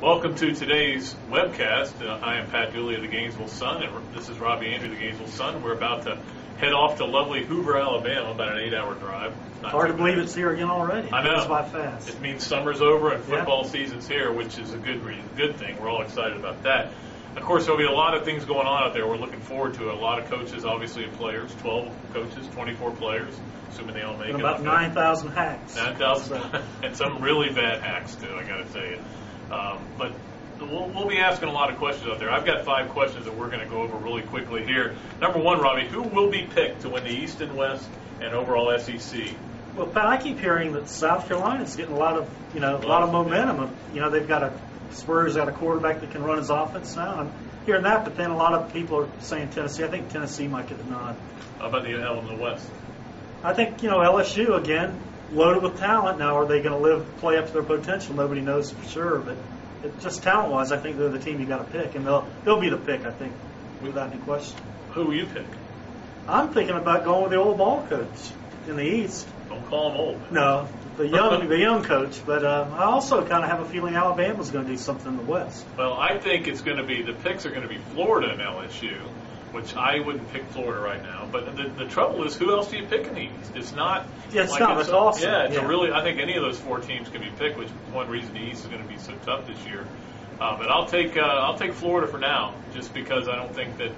Welcome to today's webcast. I am Pat Dooley of the Gainesville Sun, and this is Robbie Andreu of the Gainesville Sun. We're about to head off to lovely Hoover, Alabama, about an 8-hour drive. Hard to believe it's here again already. I know. It goes by fast. It means summer's over and football season's here, which is a good thing. We're all excited about that. Of course, there'll be a lot of things going on out there. We're looking forward to it. A lot of coaches, obviously, and players. 12 coaches, 24 players, assuming they all make and it. About 9,000 hacks. 9,000, and some really bad hacks, too, I got to tell you. But we'll be asking a lot of questions out there. I've got 5 questions that we're going to go over really quickly here. Number 1, Robbie, who will be picked to win the East and West and overall SEC? Well, Pat, I keep hearing that South Carolina's getting a lot of momentum. They've got Spurs got a quarterback that can run his offense now. I'm hearing that, but then a lot of people are saying Tennessee. I think Tennessee might get the nod. How about the L in the West? I think LSU again, loaded with talent. Now, are they going to play up to their potential? Nobody knows for sure, but just talent-wise, I think they're the team you got to pick, and they'll be the pick, I think, without any question. Who will you pick? I'm thinking about going with the old ball coach in the East. Don't call him old. No, the young coach. But I also kind of have a feeling Alabama's going to do something in the West. Well, I think it's going to be the picks are going to be Florida and LSU, which I wouldn't pick Florida right now. But the trouble is, who else do you pick in the East? It's not. Yeah, it's not. It's awesome. Yeah, it's really. I think any of those 4 teams can be picked, which is one reason the East is going to be so tough this year. But I'll take Florida for now, just because I don't think that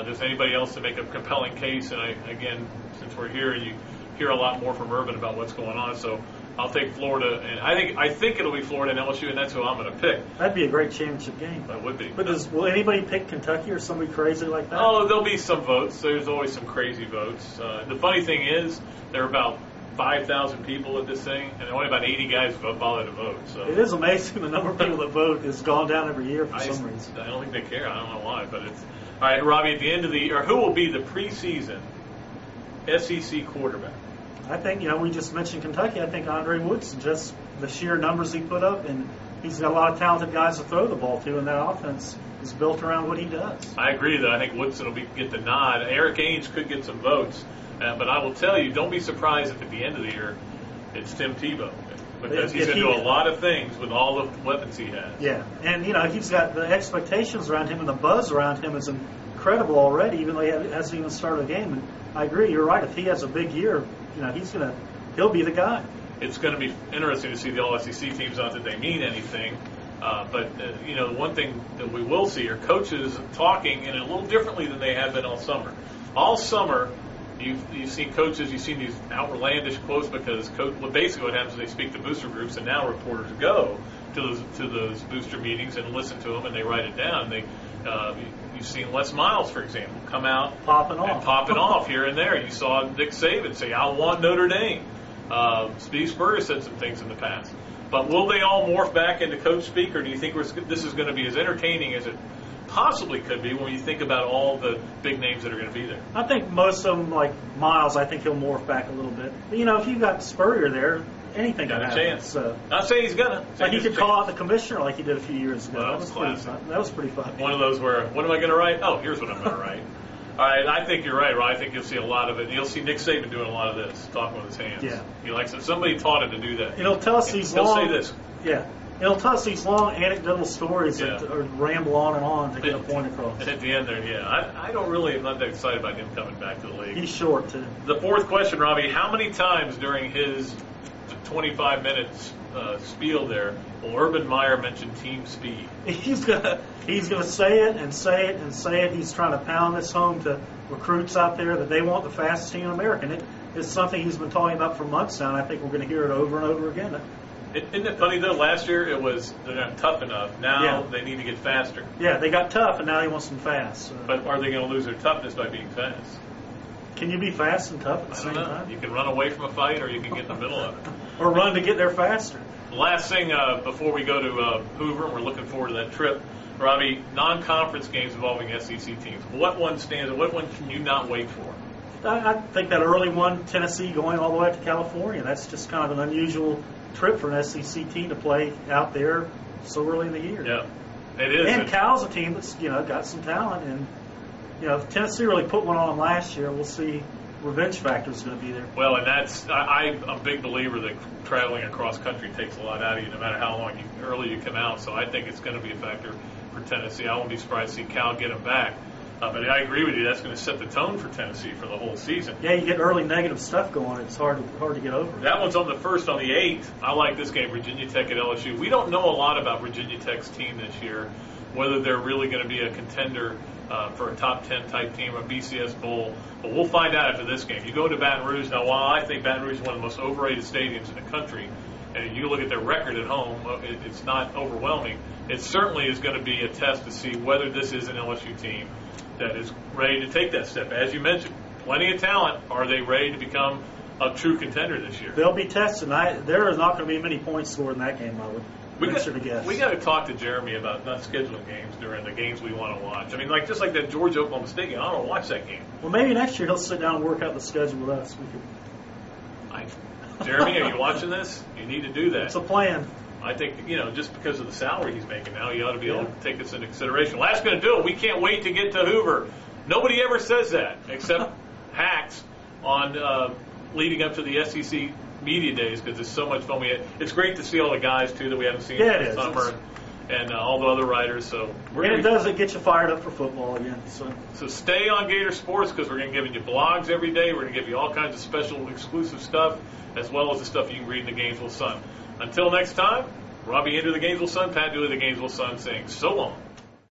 there's anybody else to make a compelling case. And again, since we're here, you hear a lot more from Urban about what's going on. So I'll take Florida, and I think it'll be Florida and LSU, and that's who I'm going to pick. That'd be a great championship game. That would be. But will anybody pick Kentucky or somebody crazy like that? Oh, there'll be some votes. There's always some crazy votes. The funny thing is, there are about 5,000 people at this thing, and only about 80 guys bother to vote. So it is amazing the number of people that vote has gone down every year for some reason. I don't think they care. I don't know why, but it's all right. Robbie, at the end of the year, who will be the preseason SEC quarterback? I think, we just mentioned Kentucky. I think Andreu Woodson, just the sheer numbers he put up, and he's got a lot of talented guys to throw the ball to, and that offense is built around what he does. I agree, though. I think Woodson will get the nod. Eric Ainge could get some votes, but I will tell you, don't be surprised if at the end of the year it's Tim Tebow, because he's going to do a lot of things with all the weapons he has. Yeah, and, he's got the expectations around him and the buzz around him is incredible already, even though he hasn't even started a game. And I agree, you're right. If he has a big year, he'll be the guy. It's going to be interesting to see the All-SEC teams. Not that they mean anything, but one thing that we will see are coaches talking in a little differently than they have been all summer. All summer, you've seen coaches, you've seen these outlandish quotes because basically what happens is they speak to booster groups, and now reporters go to those booster meetings and listen to them, and they write it down. You've seen Les Miles, for example, come out popping off here and there. You saw Nick Saban say, "I want Notre Dame." Steve Spurrier said some things in the past. But will they all morph back into coach speak, or do you think this is going to be as entertaining as it possibly could be when you think about all the big names that are going to be there? I think most of them, like Miles, I think he'll morph back a little bit. But, if you've got Spurrier there, anything can happen. Chance. Not saying he's gonna. Like he could call out the commissioner like he did a few years ago. Well, that was pretty fun. One of those where, what am I going to write? Oh, here's what I'm going to write. All right, I think you're right, Ron. I think you'll see a lot of it. You'll see Nick Saban doing a lot of this, talking with his hands. Yeah. He likes it. Somebody taught him to do that. He'll tell us these He'll say this. Yeah. He'll tell us these long anecdotal stories that ramble on and on to get a point across. And at the end there, I'm not that excited about him coming back to the league. He's short, too. The 4th question, Robbie, how many times during his 25 minutes spiel there will Urban Meyer mention team speed? He's gonna say it and say it and say it. He's trying to pound this home to recruits out there that they want the fastest team in America. It's something he's been talking about for months now, and I think we're going to hear it over and over again. Isn't it funny, though? Last year it was they're not tough enough. Now they need to get faster. Yeah, they got tough, and now he wants them fast. But are they going to lose their toughness by being fast? Can you be fast and tough at the same time? You can run away from a fight, or you can get in the middle of it. Or run to get there faster. The last thing before we go to Hoover, and we're looking forward to that trip, Robbie, non-conference games involving SEC teams. What one stands? What one can you not wait for? I think that early one, Tennessee going all the way up to California. That's just kind of an unusual trip for an SEC team to play out there so early in the year. Yeah, it is. And Cal's a team that's got some talent, and if Tennessee really put one on them last year, we'll see revenge factor is going to be there. Well, and I'm a big believer that traveling across country takes a lot out of you, no matter how long early you come out. So I think it's going to be a factor for Tennessee. I won't be surprised to see Cal get them back. But I agree with you. That's going to set the tone for Tennessee for the whole season. Yeah, you get early negative stuff going. It's hard to get over. That one's on the 1st. On the 8th, I like this game, Virginia Tech at LSU. We don't know a lot about Virginia Tech's team this year, whether they're really going to be a contender for a top 10 type team, a BCS Bowl. But we'll find out after this game. You go to Baton Rouge. Now, while I think Baton Rouge is one of the most overrated stadiums in the country, and you look at their record at home, it's not overwhelming. It certainly is going to be a test to see whether this is an LSU team that is ready to take that step. As you mentioned, plenty of talent. Are they ready to become a true contender this year? They'll be tested. There are not going to be many points scored in that game, I would venture to guess. We got to talk to Jeremy about not scheduling games during the games we want to watch. I mean, just like that Georgia-Oklahoma State game, I don't want to watch that game. Well, maybe next year he'll sit down and work out the schedule with us. Jeremy, are you watching this? You need to do that. It's a plan. I think, just because of the salary he's making now, you ought to be able to take this into consideration. Well, that's going to do it. We can't wait to get to Hoover. Nobody ever says that except hacks on leading up to the SEC media days because it's so much fun. It's great to see all the guys, too, that we haven't seen this summer and all the other writers. So it does get you fired up for football again. So stay on Gator Sports because we're going to give you blogs every day. We're going to give you all kinds of special exclusive stuff as well as the stuff you can read in the Gainesville Sun. Until next time, Robbie Andreu, the Gainesville Sun, Pat Dooley, the Gainesville Sun, saying so long.